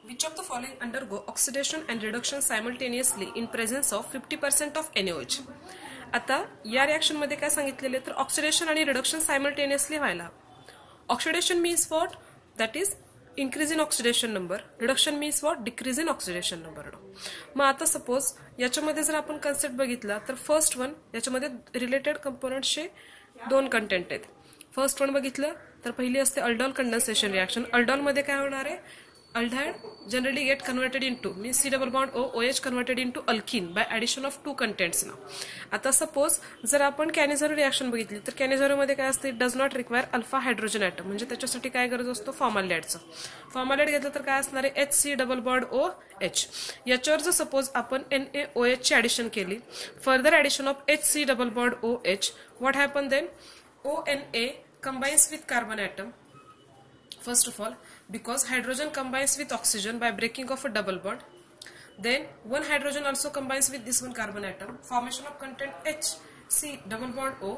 Which of the following undergo oxidation and reduction simultaneously in presence of 50% of NaOH? आता या reaction मध्ये काय सांगितलेले तर ऑक्सिडेशन आणि रिडक्शन सायमल्टेनियसली व्हायला. Oxidation means what? That is increase in oxidation number. Reduction means what? Decrease in oxidation number. मग आता सपोज याच्यामध्ये जर आपण कन्सेप्ट बघितला तर फर्स्ट वन याच्यामध्ये रिलेटेड कंपोनेंट्सचे दोन कंटेंट आहेत. फर्स्ट वन बघितलं तर पहिली असते अल्डॉल कंडेन्सेशन रिएक्शन. अल्डॉल मध्ये काय होणार आहे? Aldehyde generally get converted into means C double bond OH converted into alkene by addition of two contents now. आता सपोज जर आपण कॅनिझरो रिएक्शन बघितली तर कॅनिझरो मध्ये काय असते? Does not require alpha hydrogen atom. म्हणजे त्याच्यासाठी काय गरज असतो? फॉर्मॅल्डिहाइडचं. फॉर्मॅल्डिहाइड घेतलं तर काय असणार आहे? HC double bond OH. याच्यावर जर सपोज आपण NaOH ची ऍडिशन केली, further addition of HC double bond OH, what happen then? ONA combines with carbon atom. First of all, because hydrogen combines with oxygen by breaking of a double bond, then one hydrogen also combines with this one carbon atom, formation of content HC double bond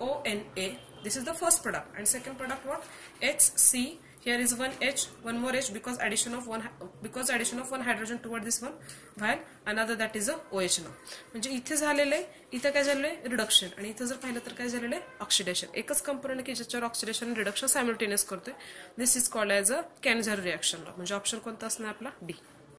ONA. This is the first product. And second product what? HC. Here is one H, one more H because addition of one hydrogen toward this one, while another that is a OH now. म्हणजे इथे झालेले इथे काय झालेले? Reduction. आणि इथे जर पाहिलं तर काय झालेले? ऑक्सिडेशन. एकच कंपोनेंट की ज्याच्यावर ऑक्सिडेशन आणि रिडक्शन सायमल्टेनियस करतोय. This is called as a Cannizzaro reaction. म्हणजे ऑप्शन कोणता असणार आपला? डी.